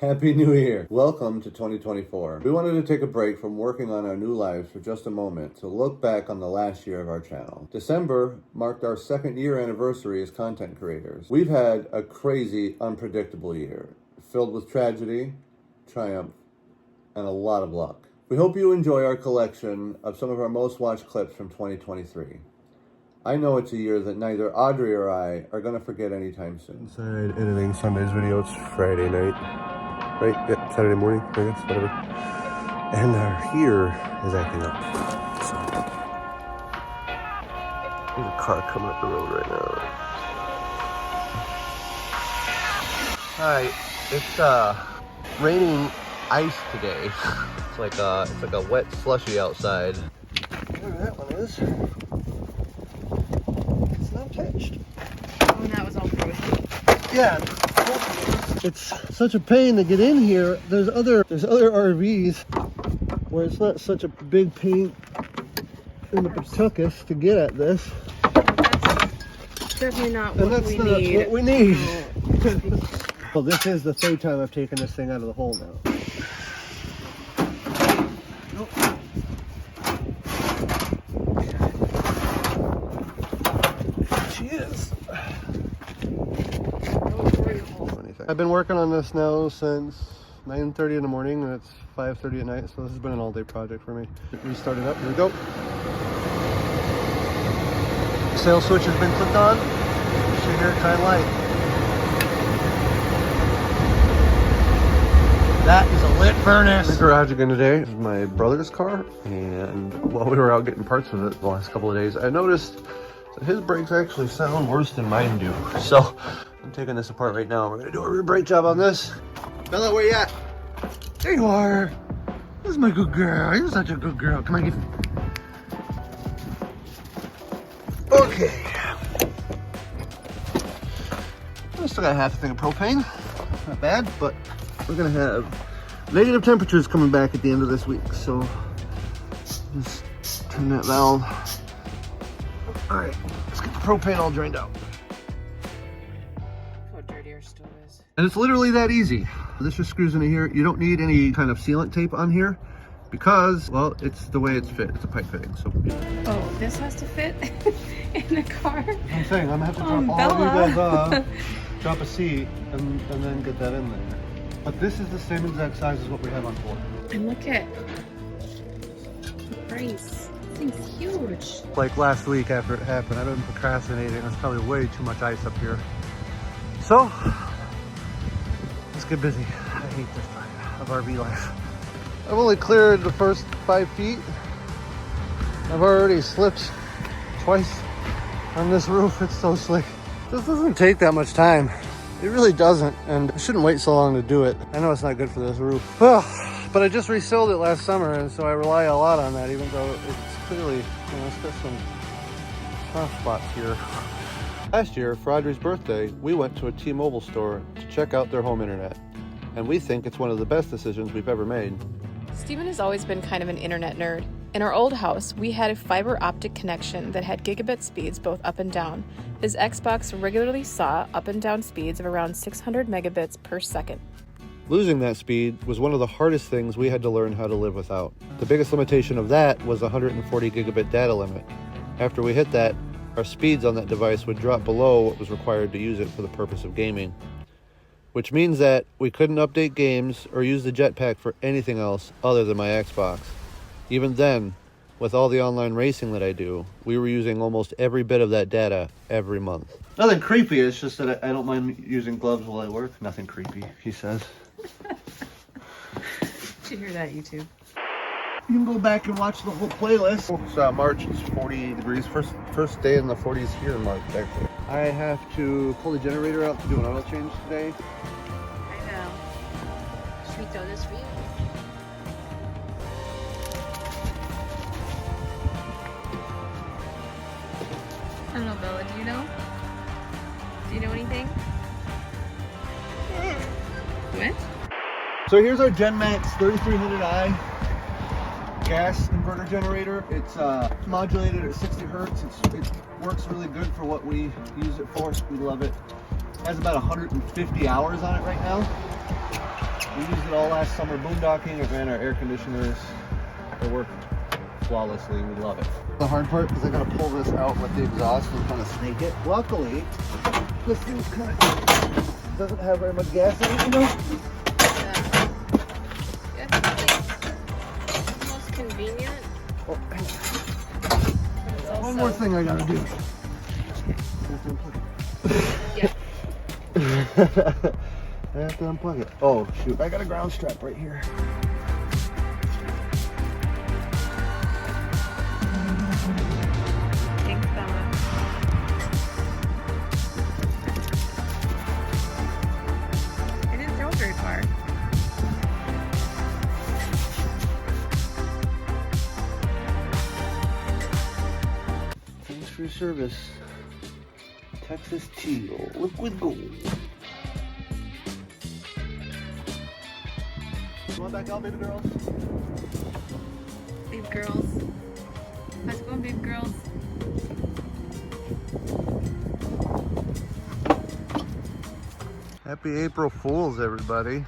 Happy New Year! Welcome to 2024. We wanted to take a break from working on our new lives for just a moment to look back on the last year of our channel. December marked our second year anniversary as content creators. We've had a crazy, unpredictable year, filled with tragedy, triumph, and a lot of luck. We hope you enjoy our collection of some of our most watched clips from 2023. I know it's a year that neither Audrey or I are going to forget anytime soon. Inside editing Sunday's video. It's Friday night. Right? Yep, Saturday morning, I guess, whatever. And our heater is acting up. So, there's a car coming up the road right now. Hi, it's raining ice today. It's like a wet slushy outside. Whatever that one is. It's not touched. Oh, and that was all frozen. Yeah. It's such a pain to get in here. There's other RVs where it's not such a big pain in the Pawtucket to get at this. That's definitely not what we need. What we need. No. Well, this is the third time I've taken this thing out of the hole now. Nope. She is. I've been working on this now since 9:30 in the morning, and it's 5:30 at night, so this has been an all-day project for me. Restart it up. Here we go. Sail switch has been clicked on. You should hear it shine light. That is a lit furnace. In the garage again today. This is my brother's car, and while we were out getting parts of it the last couple of days, I noticed that his brakes actually sound worse than mine do. So I'm taking this apart right now. We're gonna do a rear brake job on this. Bella, where you at? There you are. This is my good girl. You're such a good girl. Come on, get. Okay. I still got half a thing of propane. Not bad, but we're gonna have negative temperatures coming back at the end of this week. So just turn that valve. All right, let's get the propane all drained out. And it's literally that easy. This just screws into here. You don't need any kind of sealant tape on here because, well, it's the way it's fit. It's a pipe fitting. So. Oh, this has to fit in the car? I'm saying I'm gonna have to drop all of you guys off, drop a seat, and then get that in there. But this is the same exact size as what we have on board. And look at the price. This thing's huge. Like last week after it happened, I've been procrastinating. There's probably way too much ice up here. So, let's get busy. I hate this time of RV life. I've only cleared the first 5 feet. I've already slipped twice on this roof. It's so slick. This doesn't take that much time. It really doesn't, and I shouldn't wait so long to do it. I know it's not good for this roof. But I just resealed it last summer, and so I rely a lot on that, even though it's clearly, it's got some soft spots here. Last year, for Audrey's birthday, we went to a T-Mobile store to check out their home internet. And we think it's one of the best decisions we've ever made. Steven has always been kind of an internet nerd. In our old house, we had a fiber optic connection that had gigabit speeds both up and down. His Xbox regularly saw up and down speeds of around 600 megabits per second. Losing that speed was one of the hardest things we had to learn how to live without. The biggest limitation of that was the 140 gigabit data limit. After we hit that, our speeds on that device would drop below what was required to use it for the purpose of gaming. Which means that we couldn't update games or use the jetpack for anything else other than my Xbox. Even then, with all the online racing that I do, we were using almost every bit of that data every month. Nothing creepy, it's just that I don't mind using gloves while I work. Nothing creepy, he says. Did you hear that, YouTube? You can go back and watch the whole playlist. It's March, it's 40 degrees. First day in the 40s here in March, actually. I have to pull the generator out to do an oil change today. I know. Should we throw this for you? I don't know, Bella, do you know? Do you know anything? What? So here's our GenMax 3300i gas inverter generator. It's modulated at 60 hertz. It works really good for what we use it for. We love it. It has about 150 hours on it right now. We used it all last summer boondocking. It ran our air conditioners. It worked flawlessly. We love it. The hard part is I gotta pull this out with the exhaust and kind of snake it. Luckily, this thing kind of doesn't have very much gas in it, you know? Yeah. It's the most convenient. Oh, hang on. But it's also... One more thing I gotta do. Yeah. I have to unplug it. Oh shoot, I got a ground strap right here. Thanks, Bella. I didn't throw very far. Thanks for your service. Texas Teal, liquid gold. Come on back out, baby girls. Babe girls. Let's go, babe girls. Happy April Fools, everybody.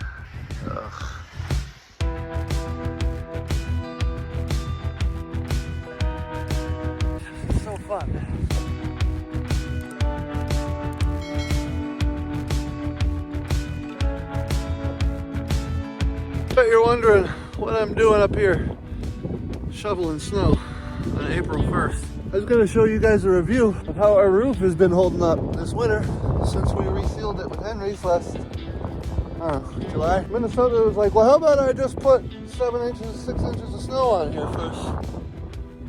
Ugh. This is so fun. Bet you're wondering what I'm doing up here shoveling snow on April 1st. I was going to show you guys a review of how our roof has been holding up this winter since we resealed it with Henry's last, I don't know, July. Minnesota was like, well, how about I just put 7 inches, 6 inches of snow on here first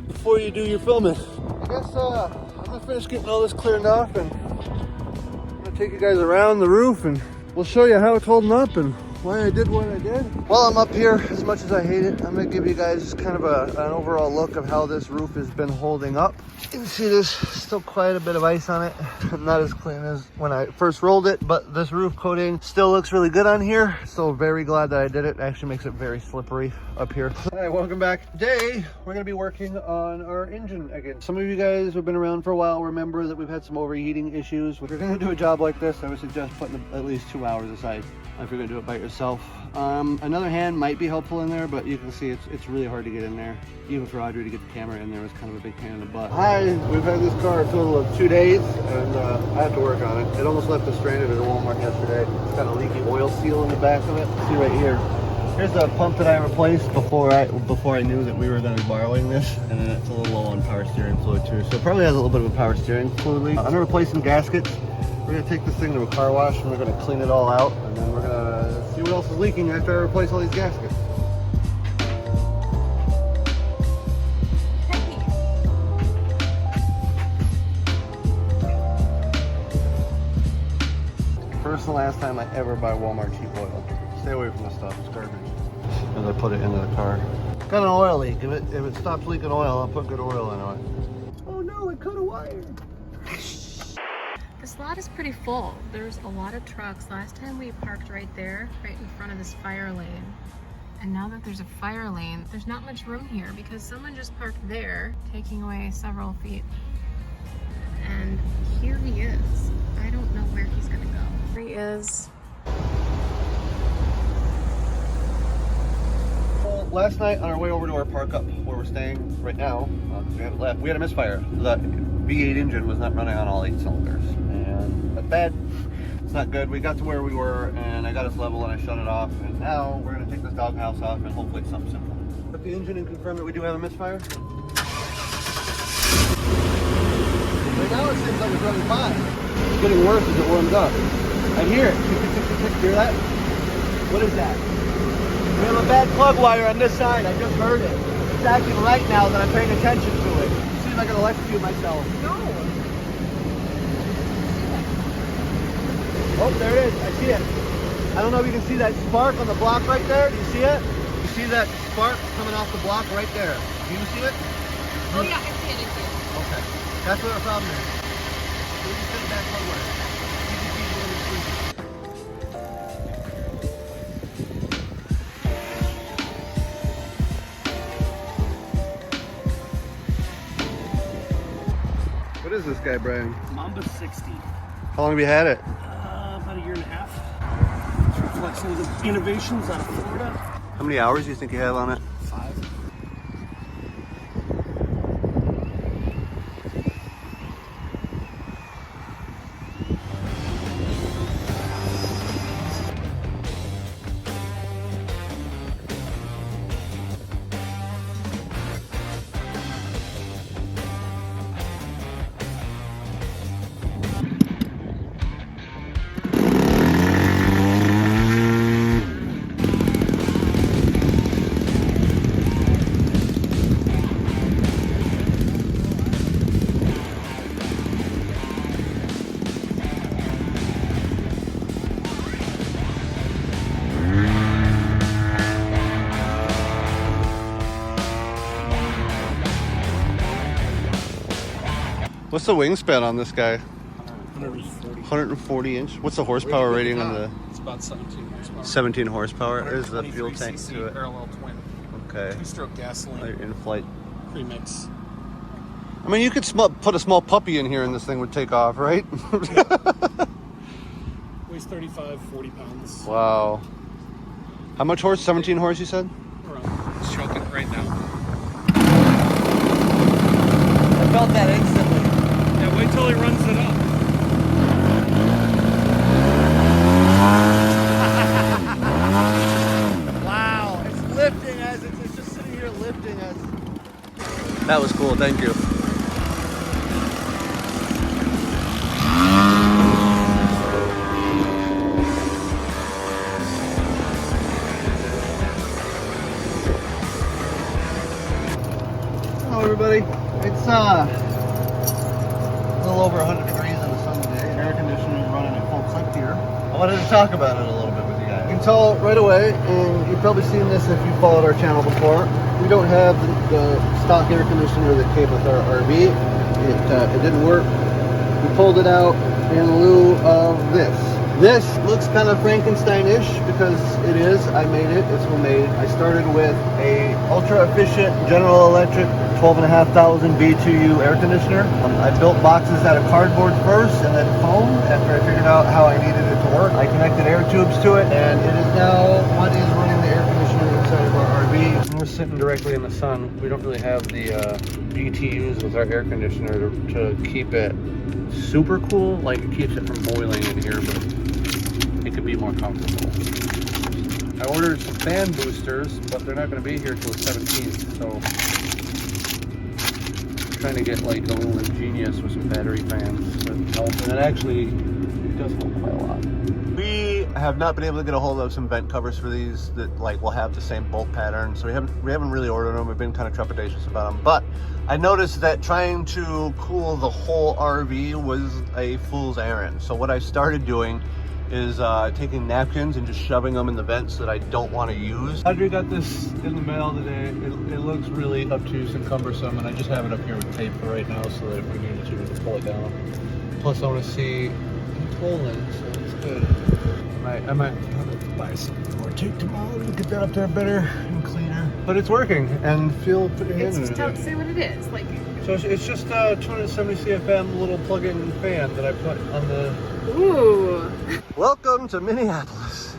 before you do your filming. I guess I'm going to finish getting all this cleared off and I'm going to take you guys around the roof and we'll show you how it's holding up and why I did what I did. While I'm up here, as much as I hate it, I'm gonna give you guys kind of an overall look of how this roof has been holding up. You can see there's still quite a bit of ice on it. Not as clean as when I first rolled it, but this roof coating still looks really good on here. So very glad that I did it. It actually makes it very slippery up here. Hi, welcome back. Today, we're gonna be working on our engine again. Some of you guys who've been around for a while remember that we've had some overheating issues. If you're gonna do a job like this, I would suggest putting at least 2 hours aside if you're gonna do it by yourself. Another hand might be helpful in there, but you can see it's really hard to get in there. Even for Audrey to get the camera in there was kind of a big pain in the butt. Hi, we've had this car a total of 2 days, and I have to work on it. It almost left us stranded at a Walmart yesterday. It's got a leaky oil seal in the back of it. See right here. Here's the pump that I replaced before I knew that we were going to be borrowing this, and then it's a little low on power steering fluid too. So it probably has a little bit of a power steering fluid leak. I'm replacing gaskets. We're going to take this thing to a car wash and we're going to clean it all out, and then we're going to see what else is leaking after I replace all these gaskets. First and last time I ever buy Walmart cheap oil. Stay away from this stuff, it's garbage. As I put it into the car. Got an oil leak. If it stops leaking oil, I'll put good oil into it. Oh no, I cut a wire. This lot is pretty full. There's a lot of trucks. Last time we parked right there, right in front of this fire lane. And now that there's a fire lane, there's not much room here because someone just parked there, taking away several feet. And here he is. I don't know where he's gonna go. Here he is. Well, last night on our way over to our park up where we're staying right now, because we haven't left, we had a misfire. The V8 engine was not running on all 8 cylinders. And that's bad. It's not good. We got to where we were and I got us level and I shut it off. And now we're going to take this doghouse off and hopefully it's something simple. Put the engine and confirm that we do have a misfire. Right now it seems like it's running fine. It's getting worse as it warms up. I hear it. Tick, tick, tick, tick. Hear that? What is that? We have a bad plug wire on this side. I just heard it. It's acting right now that I'm paying attention to it. See if I can electrocute myself. No. Oh, there it is. I see it. I don't know if you can see that spark on the block right there. Do you see it? You see that spark coming off the block right there? Do you see it? Oh yeah, I see it. Okay. That's what our problem is. We just hit a bad plug wire. What is this guy, Brian? Mamba 60. How long have you had it? About a year and a half. It's collection of innovations out of Florida. How many hours do you think you have on it? 5. What's the wingspan on this guy? 140. 140 inch. What's the horsepower rating on the It's about 17 horsepower. 17 horsepower? There's the fuel tank 123cc to it. Parallel twin. Okay. 2-stroke gasoline. In flight. Premix. I mean, you could put a small puppy in here and this thing would take off, right? Weighs 35, 40 pounds. Wow. How much horse? 17 horse, you said? Around. Stroking it right now. I felt that instantly. Yeah, wait till he runs it up. Wow, it's lifting as it's just sitting here lifting as. That was cool, thank you. Hello everybody. It's a little over 100 degrees in the sun today. Air conditioning is running at full clip here. I wanted to talk about it a little bit with you guys. You can tell right away, and you've probably seen this if you followed our channel before, we don't have the stock air conditioner that came with our RV. It didn't work. We pulled it out in lieu of this. This looks kind of Frankenstein-ish because it is. I made it. It's homemade. I started with a ultra-efficient General Electric 12,500 B2U air conditioner. I built boxes out of cardboard first and then foam after I figured out how I needed it to work. I connected air tubes to it, and it is now what is running the air conditioner inside of our RV. We're sitting directly in the sun. We don't really have the BTUs with our air conditioner to keep it super cool. Like, it keeps it from boiling in here, but it could be more comfortable. I ordered some fan boosters, but they're not going to be here till the 17th, so I'm trying to get like a little ingenious with some battery fans that help, and it actually does help quite a lot. We have not been able to get a hold of some vent covers for these that like will have the same bolt pattern, so we haven't really ordered them. We've been kind of trepidatious about them, but I noticed that trying to cool the whole RV was a fool's errand. So what I started doing is taking napkins and just shoving them in the vents that I don't want to use. Audrey got this in the mail today. It looks really obtuse and cumbersome, and I just have it up here with tape for right now so that if we needed to, we can pull it down. Plus I want to see it's rolling, so it's good. I might have to buy some more tape tomorrow to get that up there better and cleaner. But it's working, and feel pretty handy. It's just tough to say what it is. Like, so it's just a 270 CFM little plug-in fan that I put on the... ooh. Welcome to Minneapolis.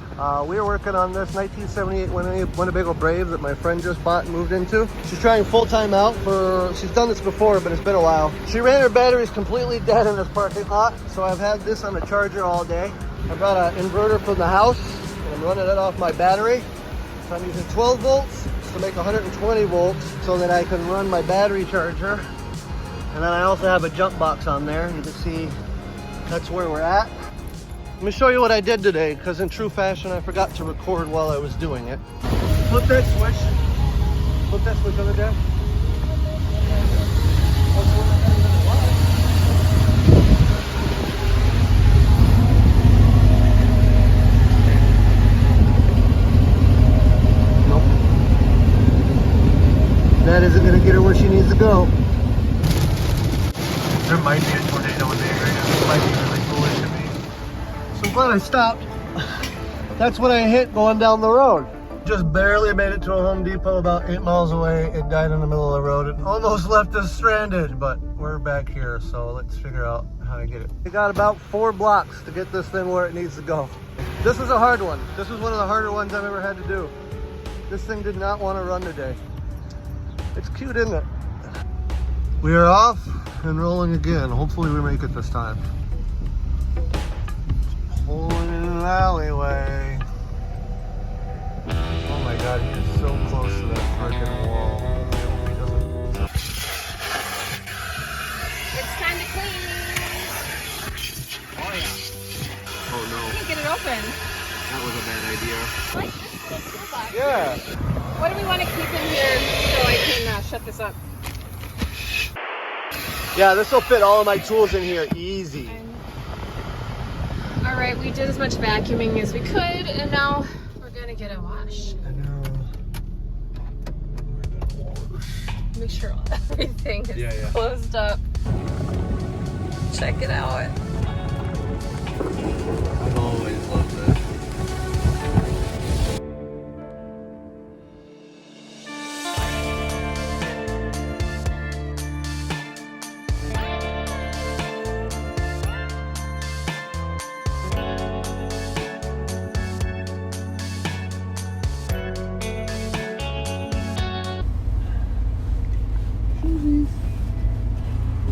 We are working on this 1978 Winnebago Brave that my friend just bought and moved into. She's trying full-time out for, she's done this before, but it's been a while. She ran her batteries completely dead in this parking lot, so I've had this on the charger all day. I brought an inverter from the house, and I'm running it off my battery. So I'm using 12 volts to make 120 volts so that I can run my battery charger. And then I also have a jump box on there. You can see that's where we're at. Let me show you what I did today, because in true fashion, I forgot to record while I was doing it. Flip that switch. Flip that switch on the dash. Nope. That isn't going to get her where she needs to go. There might be a tornado in the area. It might be really foolish of me. So I'm glad I stopped. That's what I hit going down the road. Just barely made it to a Home Depot about 8 miles away. It died in the middle of the road. It almost left us stranded, but we're back here. So let's figure out how I get it. We got about 4 blocks to get this thing where it needs to go. This is a hard one. This was one of the harder ones I've ever had to do. This thing did not want to run today. It's cute, isn't it? We are off and rolling again. Hopefully we make it this time. Just pulling in an alleyway. Oh my God, he is so close to that freaking wall. I hope he doesn't. It's time to clean. Oh yeah. Oh no, Get it open. that was a bad idea. Like this little toolbox. Yeah. What do we want to keep in here so I can shut this up? Yeah, this will fit all of my tools in here easy. All right, we did as much vacuuming as we could, and now we're gonna get a wash. I know. Make sure everything is Yeah. closed up. Check it out. I've always loved this.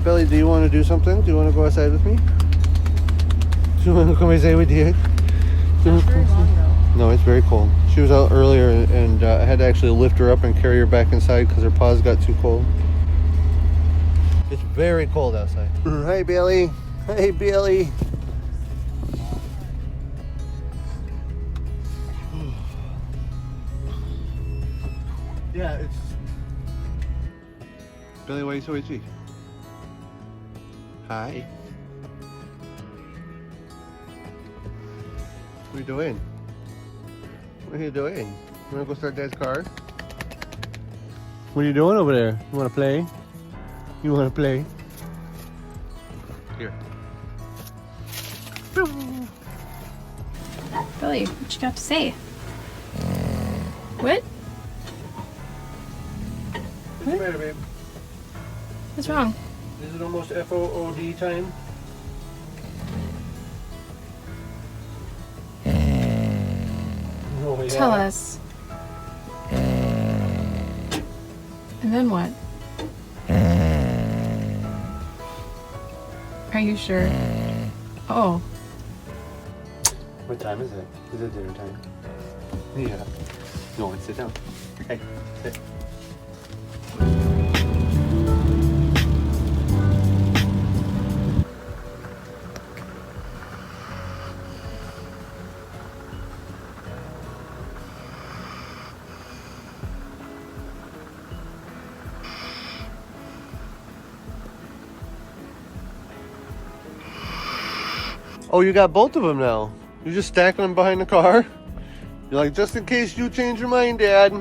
Billy, do you want to do something? Do you want to go outside with me? Do you want to come outside with you? No, it's very cold. She was out earlier and I had to actually lift her up and carry her back inside because her paws got too cold. It's very cold outside. Hey, Billy. Hey, Billy. Yeah, it's... Billy, why are you so itchy? Hi. What are you doing? What are you doing? You wanna go start Dad's car? What are you doing over there? You wanna play? You wanna play? Here. Billy, what you got to say? What? What's the matter, babe? What's wrong? Is it almost FOOD time? Oh, yeah. Tell us. And then what? Are you sure? Oh. What time is it? Is it dinner time? Yeah. Go on, sit down. Hey, sit. Oh, you got both of them now. You're just stacking them behind the car. You're like, just in case you change your mind, Dad.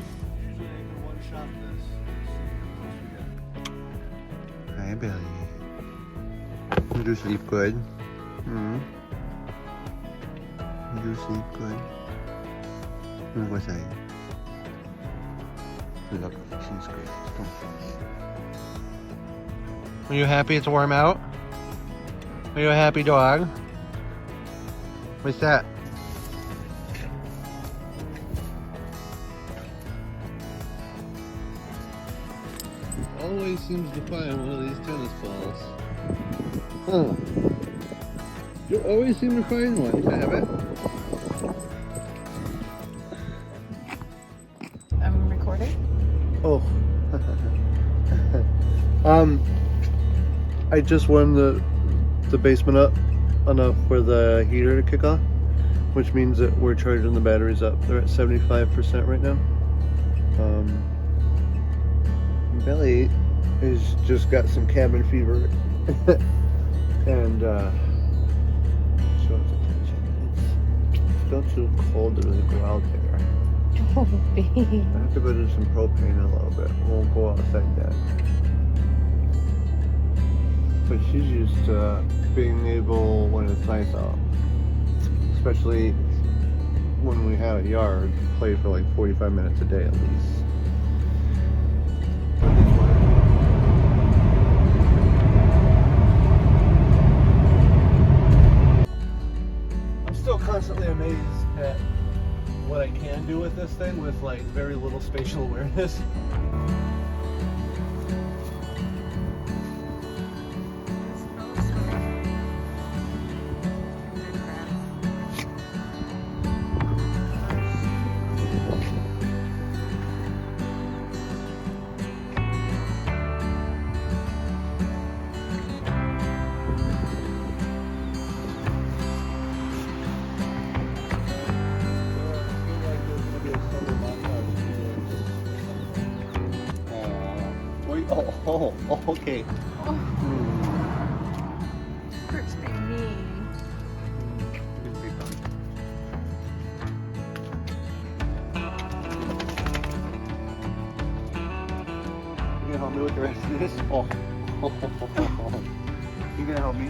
Hi, Billy. You do sleep good? Hmm? You do sleep good? You wanna go outside? Look, she's great. Are you happy it's warm out? Are you a happy dog? What's that? Always seems to find one of these tennis balls. Huh. You always seem to find one. Can I have it? I'm recording. Oh. I just warmed the basement up enough for the heater to kick on, which means that we're charging the batteries up. They're at 75% right now. Belly has just got some cabin fever and it's still too cold to really go out there. Oh, baby. I have to go do some propane in a little bit. We'll go outside that. But she's used to being able, when it's nice out, especially when we have a yard, play for like 45 minutes a day at least. constantly amazed at what I can do with this thing with like very little spatial awareness. Oh, okay. Hurts my knee. You gonna help me with the rest of this? Oh. You gonna help me?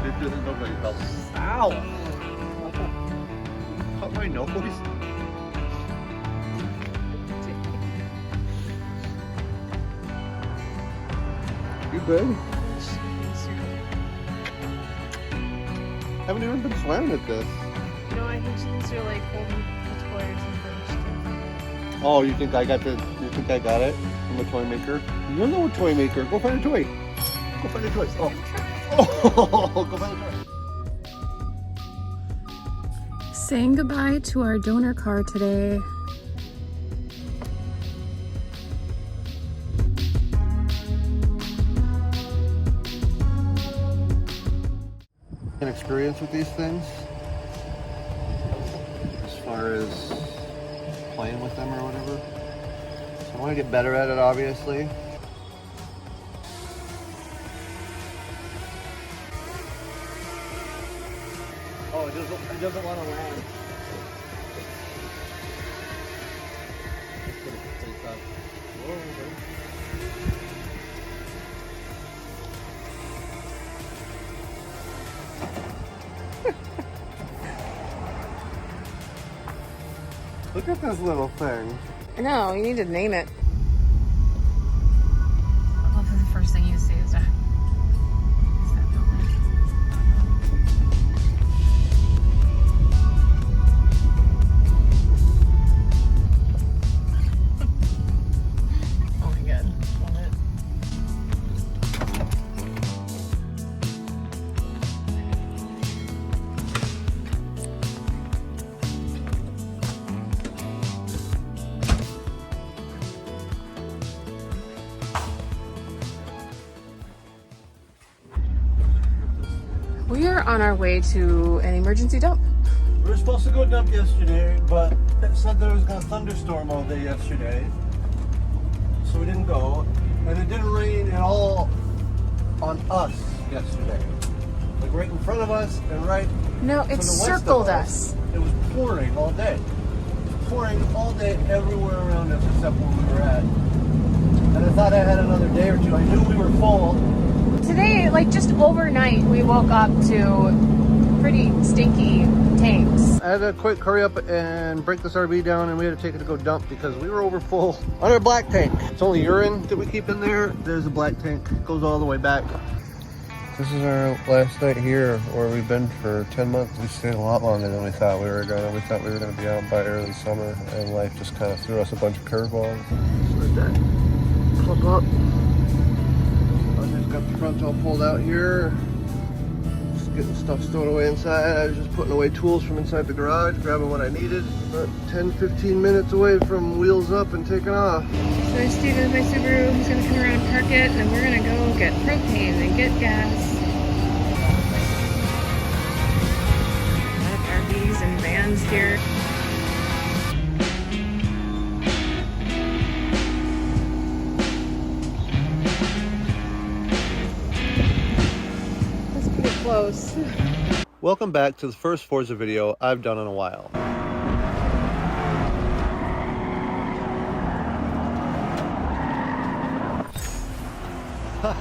This doesn't look like help. Ow! Cut my nose. You good? Haven't even been swearing at this. No, I think she thinks you're like holding a toy or something. Oh, you think I got the? You think I got it from a toy maker? You're no toy maker. Go find a toy. Go find a toy. Oh, go find a toy. Saying goodbye to our donor car today. An experience with these things as far as playing with them or whatever. So I want to get better at it, obviously. Oh, it doesn't want to land. Look at this little thing. I know, you need to name it. I love the first thing you see is that building. Oh my god, love it. We are on our way to an emergency dump. We were supposed to go dump yesterday, but it said there was going to thunderstorm all day yesterday. So we didn't go. And it didn't rain at all on us yesterday. Like right in front of us and right No, to it the west circled of us. It was pouring all day. It was pouring all day everywhere around us except where we were at. And I thought I had another day or two. I knew we were full. Today, like just overnight, we woke up to pretty stinky tanks. I had to quick hurry up and break this RV down, and we had to take it to go dump because we were over full on our black tank. It's only urine that we keep in there. There's a black tank, it goes all the way back. This is our last night here, where we've been for 10 months. We stayed a lot longer than we thought we were gonna. We thought we were gonna be out by early summer, and life just kind of threw us a bunch of curveballs. Let that plug up. Audrey's got the front all pulled out here. Just getting stuff stowed away inside. I was just putting away tools from inside the garage, grabbing what I needed. About 10-15 minutes away from wheels up and taking off. So Steven's my Subaru. He's gonna come around and park it, and then we're gonna go get propane and get gas. A lot of RVs and vans here. That's pretty close. Welcome back to the first Forza video I've done in a while.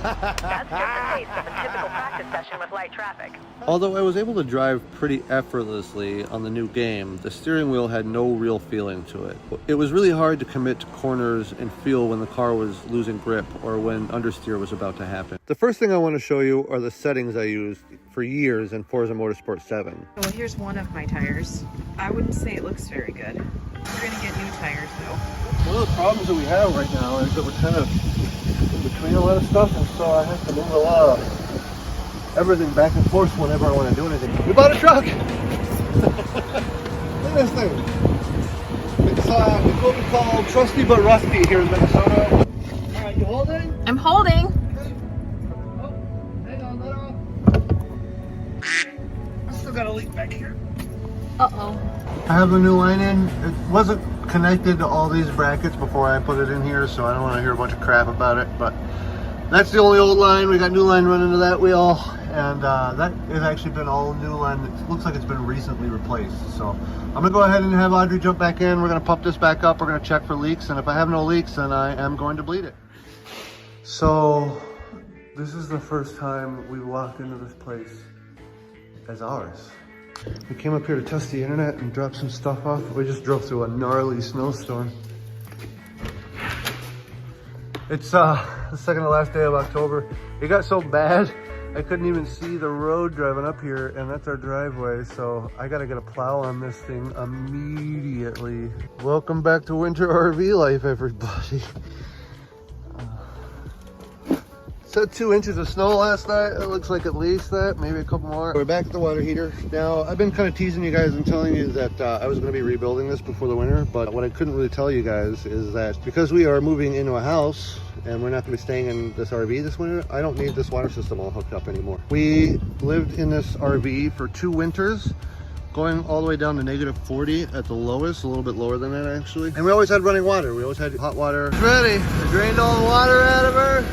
That's just a taste of a typical practice session with light traffic. Although I was able to drive pretty effortlessly on the new game, the steering wheel had no real feeling to it. It was really hard to commit to corners and feel when the car was losing grip or when understeer was about to happen. The first thing I want to show you are the settings I used for years in Forza Motorsport 7. Well, here's one of my tires. I wouldn't say it looks very good. We're gonna get new tires though. One of the problems that we have right now is that we're kind of in between a lot of stuff, and so I have to move a lot of everything back and forth whenever I want to do anything. We bought a truck! Look at this thing. It's what we call trusty but rusty here in Minnesota. Alright, you holding? I'm holding. Oh, hang on, let her off. I still got a leak back here. Uh-oh. I have the new line in. It wasn't connected to all these brackets before I put it in here, so I don't want to hear a bunch of crap about it, but that's the only old line. We got new line running to that wheel, and that has actually been all new line. It looks like it's been recently replaced. So I'm gonna go ahead and have Audrey jump back in. We're gonna pump this back up. We're gonna check for leaks, and if I have no leaks, then I am going to bleed it. So this is the first time we walked into this place as ours. We came up here to test the internet and drop some stuff off. We just drove through a gnarly snowstorm. It's the second to last day of October. It got so bad, I couldn't even see the road driving up here, and that's our driveway, so I gotta get a plow on this thing immediately. Welcome back to winter RV life, everybody. Said 2 inches of snow last night. It looks like at least that, maybe a couple more. We're back at the water heater. Now, I've been kind of teasing you guys and telling you that I was going to be rebuilding this before the winter, but what I couldn't really tell you guys is that because we are moving into a house and we're not going to be staying in this RV this winter, I don't need this water system all hooked up anymore. We lived in this RV for 2 winters, going all the way down to -40 at the lowest, a little bit lower than that actually. And we always had running water. We always had hot water. It's ready. I drained all the water out of her.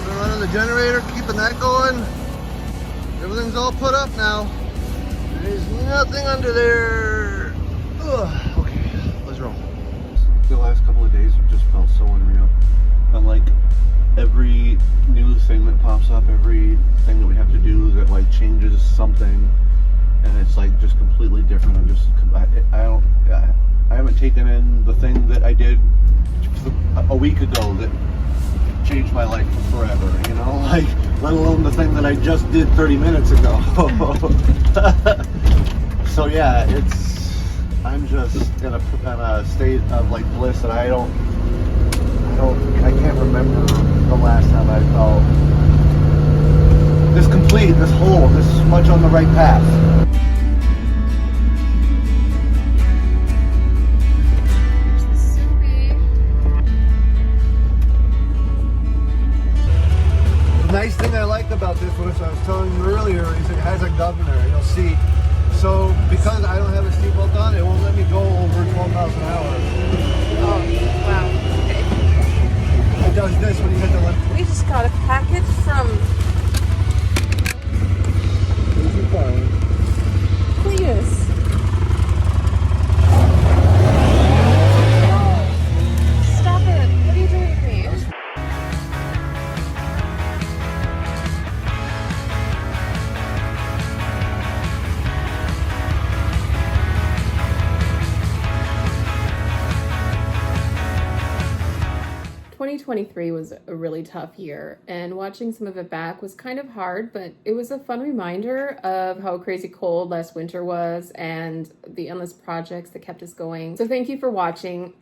We're running the generator, keeping that going. Everything's all put up now. There's nothing under there. Ugh. Okay, let's roll. The last couple of days have just felt so unreal. Unlike every new thing that pops up, every thing that we have to do that like changes something, and it's like just completely different. I haven't taken in the thing that I did a week ago that changed my life forever, you know, like let alone the thing that I just did 30 minutes ago. So yeah, I'm just in a state of like bliss that I can't remember the last time I felt this complete, this whole, this much on the right path. The nice thing I like about this, which I was telling you earlier, is it has a governor, you'll see. So because I don't have a seatbelt on, it won't let me go over 12 miles an hour. Oh, wow. Okay. It does this when you hit the left. We just got a package from Cletus. Stop it. What are you doing to me? 2023 was a really tough year, and watching some of it back was kind of hard, but it was a fun reminder of how crazy cold last winter was and the endless projects that kept us going. So thank you for watching.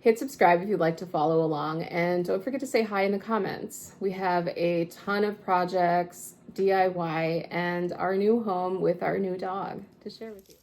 Hit subscribe if you'd like to follow along, and don't forget to say hi in the comments. We have a ton of projects, DIY, and our new home with our new dog to share with you.